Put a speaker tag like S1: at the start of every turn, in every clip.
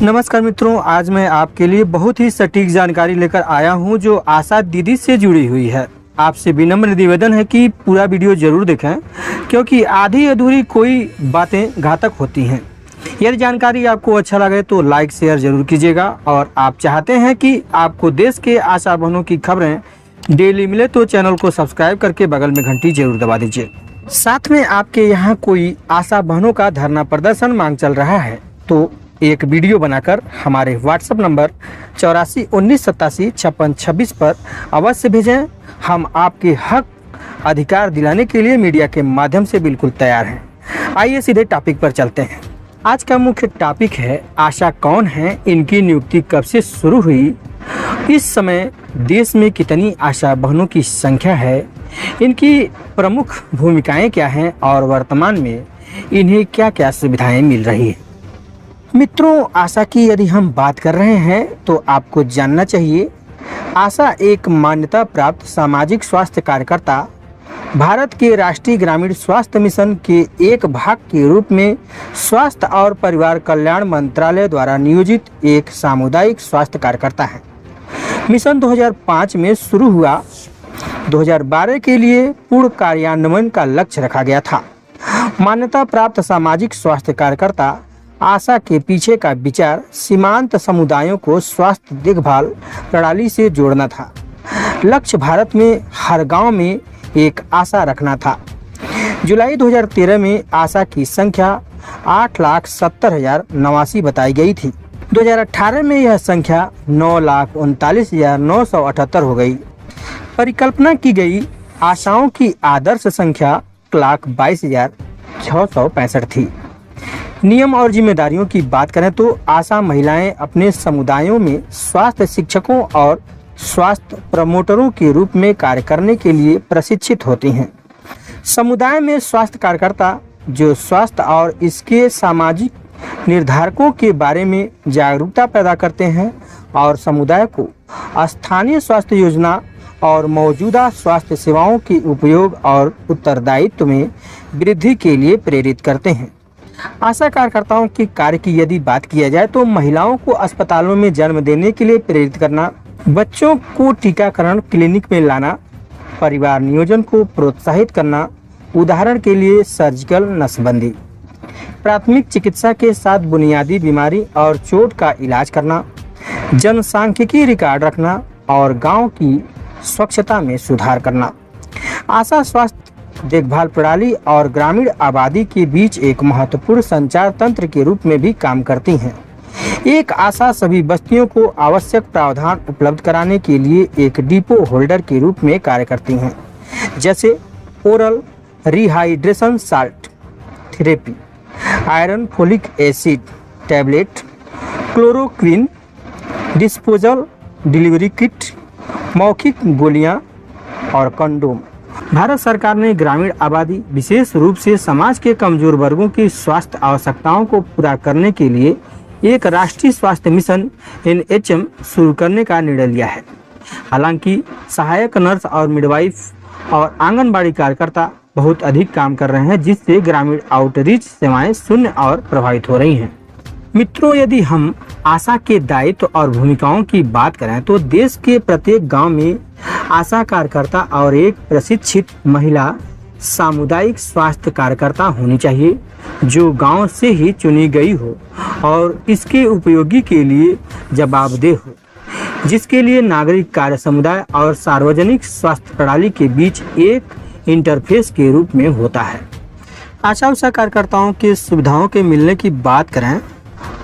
S1: नमस्कार मित्रों, आज मैं आपके लिए बहुत ही सटीक जानकारी लेकर आया हूं जो आशा दीदी से जुड़ी हुई है। आपसे विनम्र निवेदन है कि पूरा वीडियो जरूर देखें, क्योंकि आधी अधूरी कोई बातें घातक होती हैं। यदि जानकारी आपको अच्छा लगे तो लाइक शेयर जरूर कीजिएगा, और आप चाहते हैं कि आपको देश के आशा बहनों की खबरें डेली मिले तो चैनल को सब्सक्राइब करके बगल में घंटी जरूर दबा दीजिए। साथ में आपके यहाँ कोई आशा बहनों का धरना प्रदर्शन मांग चल रहा है तो एक वीडियो बनाकर हमारे व्हाट्सएप नंबर 8419875626 पर अवश्य भेजें। हम आपके हक अधिकार दिलाने के लिए मीडिया के माध्यम से बिल्कुल तैयार हैं। आइए सीधे टॉपिक पर चलते हैं। आज का मुख्य टॉपिक है आशा कौन है, इनकी नियुक्ति कब से शुरू हुई, इस समय देश में कितनी आशा बहनों की संख्या है, इनकी प्रमुख भूमिकाएं क्या हैं और वर्तमान में इन्हें क्या क्या सुविधाएं मिल रही है। मित्रों, आशा की यदि हम बात कर रहे हैं तो आपको जानना चाहिए, आशा एक मान्यता प्राप्त सामाजिक स्वास्थ्य कार्यकर्ता, भारत के राष्ट्रीय ग्रामीण स्वास्थ्य मिशन के एक भाग के रूप में स्वास्थ्य और परिवार कल्याण मंत्रालय द्वारा नियोजित एक सामुदायिक स्वास्थ्य कार्यकर्ता है। मिशन 2005 में शुरू हुआ, 2012 के लिए पूर्ण कार्यान्वयन का लक्ष्य रखा गया था। मान्यता प्राप्त सामाजिक स्वास्थ्य कार्यकर्ता आशा के पीछे का विचार सीमांत समुदायों को स्वास्थ्य देखभाल प्रणाली से जोड़ना था। लक्ष्य भारत में हर गांव में एक आशा रखना था। जुलाई 2013 में आशा की संख्या 8,70,089 बताई गई थी। 2018 में यह संख्या 9,39,978 हो गई। परिकल्पना की गई आशाओं की आदर्श संख्या 1,22,665 थी। नियम और जिम्मेदारियों की बात करें तो आशा महिलाएं अपने समुदायों में स्वास्थ्य शिक्षकों और स्वास्थ्य प्रमोटरों के रूप में कार्य करने के लिए प्रशिक्षित होती हैं। समुदाय में स्वास्थ्य कार्यकर्ता जो स्वास्थ्य और इसके सामाजिक निर्धारकों के बारे में जागरूकता पैदा करते हैं और समुदाय को स्थानीय स्वास्थ्य योजना और मौजूदा स्वास्थ्य सेवाओं के उपयोग और उत्तरदायित्व में वृद्धि के लिए प्रेरित करते हैं। आशा कार्यकर्ताओं के कार्य की यदि बात किया जाए तो महिलाओं को अस्पतालों में जन्म देने के लिए प्रेरित करना, बच्चों को टीकाकरण क्लिनिक में लाना, परिवार नियोजन को प्रोत्साहित करना, उदाहरण के लिए सर्जिकल नसबंदी, प्राथमिक चिकित्सा के साथ बुनियादी बीमारी और चोट का इलाज करना, जनसांख्यिकी रिकॉर्ड रखना और गांव की स्वच्छता में सुधार करना। आशा स्वास्थ्य देखभाल प्रणाली और ग्रामीण आबादी के बीच एक महत्वपूर्ण संचार तंत्र के रूप में भी काम करती हैं। एक आशा सभी बस्तियों को आवश्यक प्रावधान उपलब्ध कराने के लिए एक डिपो होल्डर के रूप में कार्य करती हैं, जैसे oral rehydration salt therapy, iron folic acid tablet, chloroquine disposal delivery kit, मौखिक गोलियां और कंडोम। भारत सरकार ने ग्रामीण आबादी, विशेष रूप से समाज के कमजोर वर्गों की स्वास्थ्य आवश्यकताओं को पूरा करने के लिए एक राष्ट्रीय स्वास्थ्य मिशन NHM शुरू करने का निर्णय लिया है। हालांकि सहायक नर्स और मिडवाइफ और आंगनबाड़ी कार्यकर्ता बहुत अधिक काम कर रहे हैं, जिससे ग्रामीण आउटरीच सेवाएं शून्य और प्रभावित हो रही हैं। मित्रों, यदि हम आशा के दायित्व और भूमिकाओं की बात करें तो देश के प्रत्येक गांव में आशा कार्यकर्ता और एक प्रशिक्षित महिला सामुदायिक स्वास्थ्य कार्यकर्ता होनी चाहिए, जो गांव से ही चुनी गई हो और इसके उपयोगी के लिए जवाबदेह हो, जिसके लिए नागरिक कार्य समुदाय और सार्वजनिक स्वास्थ्य प्रणाली के बीच एक इंटरफेस के रूप में होता है। आशा कार्यकर्ताओं के सुविधाओं के मिलने की बात करें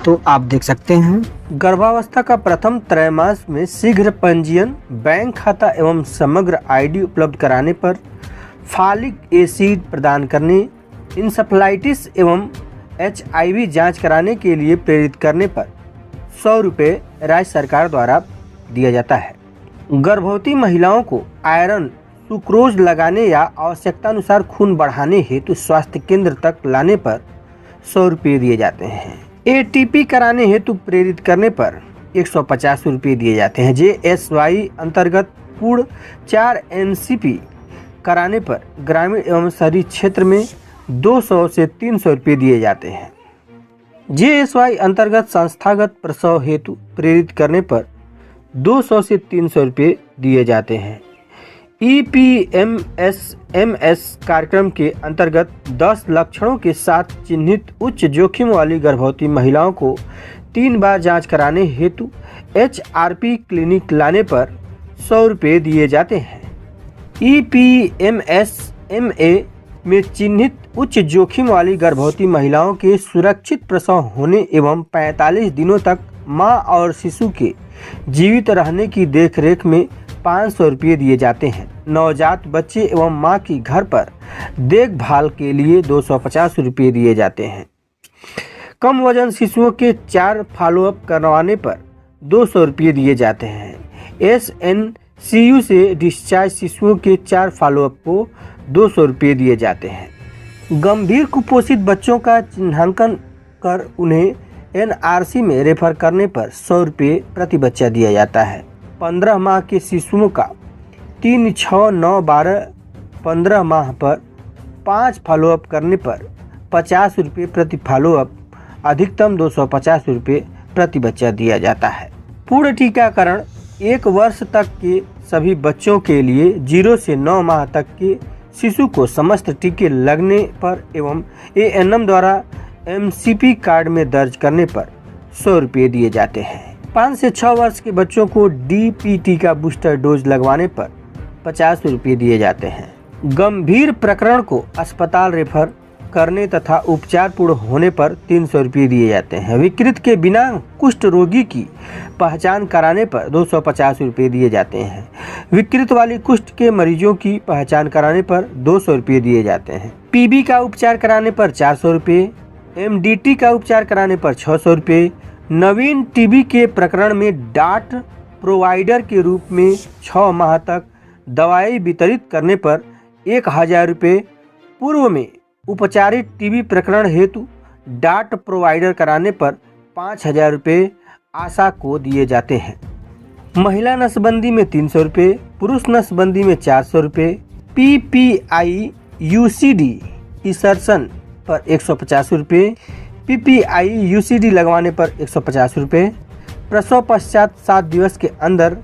S1: तो आप देख सकते हैं, गर्भावस्था का प्रथम त्रैमास में शीघ्र पंजीयन, बैंक खाता एवं समग्र ID उपलब्ध कराने पर, फॉलिक एसिड प्रदान करने, इंसेफ्लाइटिस एवं HIV जांच कराने के लिए प्रेरित करने पर 100 रुपये राज्य सरकार द्वारा दिया जाता है। गर्भवती महिलाओं को आयरन सुक्रोज लगाने या आवश्यकतानुसार खून बढ़ाने हेतु स्वास्थ्य केंद्र तक लाने पर 100 रुपये दिए जाते हैं। ATP कराने हेतु प्रेरित करने पर 150 रुपये दिए जाते हैं। JSY अंतर्गत पूर्ण 4 NCP कराने पर ग्रामीण एवं शहरी क्षेत्र में 200 से 300 रुपये दिए जाते हैं। JSY अंतर्गत संस्थागत प्रसव हेतु प्रेरित करने पर 200 से 300 रुपये दिए जाते हैं। EPMS कार्यक्रम के अंतर्गत 10 लक्षणों के साथ चिन्हित उच्च जोखिम वाली गर्भवती महिलाओं को 3 बार जांच कराने हेतु HRP क्लिनिक लाने पर 100 रुपये दिए जाते हैं। EPMS-MA में चिन्हित उच्च जोखिम वाली गर्भवती महिलाओं के सुरक्षित प्रसव होने एवं 45 दिनों तक मां और शिशु के जीवित रहने की देखरेख में 500 रुपये दिए जाते हैं। नवजात बच्चे एवं मां की घर पर देखभाल के लिए 250 रुपये दिए जाते हैं। कम वजन शिशुओं के 4 फॉलोअप करवाने पर 200 रुपये दिए जाते हैं। SNCU से डिस्चार्ज शिशुओं के 4 फॉलोअप को 200 रुपये दिए जाते हैं। गंभीर कुपोषित बच्चों का चिन्हांकन कर उन्हें NRC में रेफर करने पर 100 रुपये प्रति बच्चा दिया जाता है। 15 माह के शिशुओं का 3, 6, 9, 12, 15 माह पर 5 फॉलोअप करने पर 50 रुपये प्रति फॉलोअप, अधिकतम 250 रुपये प्रति बच्चा दिया जाता है। पूर्ण टीकाकरण 1 वर्ष तक के सभी बच्चों के लिए 0 से 9 माह तक के शिशु को समस्त टीके लगने पर एवं ANM द्वारा MCP कार्ड में दर्ज करने पर 100 रुपये दिए जाते हैं। 5 से 6 वर्ष के बच्चों को DPT का बूस्टर डोज लगवाने पर 50 रुपये दिए जाते हैं। गंभीर प्रकरण को अस्पताल रेफर करने तथा उपचार पूर्ण होने पर 300 रुपये दिए जाते हैं। विकृत के बिना कुष्ठ रोगी की पहचान कराने पर 250 रुपये दिए जाते हैं। विकृत वाली कुष्ठ के मरीजों की पहचान कराने पर 200 रुपये दिए जाते हैं। PB का उपचार कराने पर 400 रुपये, MDT का उपचार कराने पर 600 रुपये, नवीन TB के प्रकरण में डाट प्रोवाइडर के रूप में 6 माह तक दवाई वितरित करने पर 1000 रुपये, पूर्व में उपचारित TB प्रकरण हेतु डाट प्रोवाइडर कराने पर 5000 रुपये आशा को दिए जाते हैं। महिला नसबंदी में 300 रुपये, पुरुष नसबंदी में 400 रुपये, PPI UCD इंसर्शन पर 150 रुपये, PPI UCD लगवाने पर 150 रुपये, प्रसव पश्चात 7 दिवस के अंदर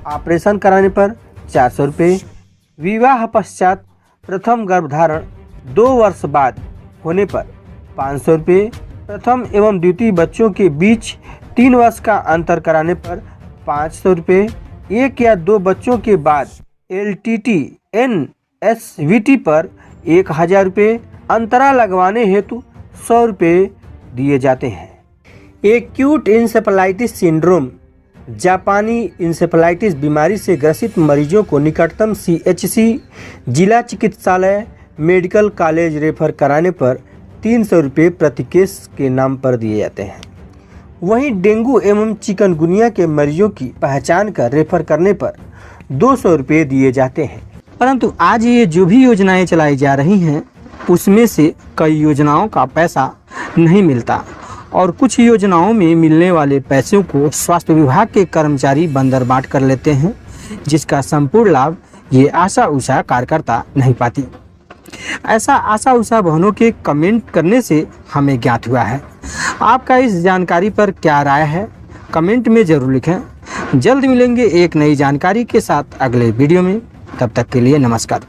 S1: ऑपरेशन कराने पर 400 रुपये, विवाह पश्चात प्रथम गर्भधारण 2 वर्ष बाद होने पर 500 रुपये, प्रथम एवं द्वितीय बच्चों के बीच 3 वर्ष का अंतर कराने पर 500 रुपये, 1 या 2 बच्चों के बाद LTT NSVT पर 1000 रुपये, अंतराल लगवाने हेतु 100 रुपये दिए जाते हैं। एक्यूट इंसेफेलाइटिस सिंड्रोम जापानी इंसेफेलाइटिस बीमारी से ग्रसित मरीजों को निकटतम CHC जिला चिकित्सालय मेडिकल कॉलेज रेफर कराने पर 300 रुपये प्रति केस के नाम पर दिए जाते हैं। वहीं डेंगू एवं चिकनगुनिया के मरीजों की पहचान कर रेफर करने पर 200 रुपये दिए जाते हैं। परंतु आज ये जो भी योजनाएं चलाई जा रही हैं उसमें से कई योजनाओं का पैसा नहीं मिलता और कुछ योजनाओं में मिलने वाले पैसों को स्वास्थ्य विभाग के कर्मचारी बंदरबाट कर लेते हैं, जिसका संपूर्ण लाभ ये आशा उषा कार्यकर्ता नहीं पाती। ऐसा आशा उषा बहनों के कमेंट करने से हमें ज्ञात हुआ है। आपका इस जानकारी पर क्या राय है, कमेंट में ज़रूर लिखें। जल्द मिलेंगे एक नई जानकारी के साथ अगले वीडियो में। तब तक के लिए नमस्कार।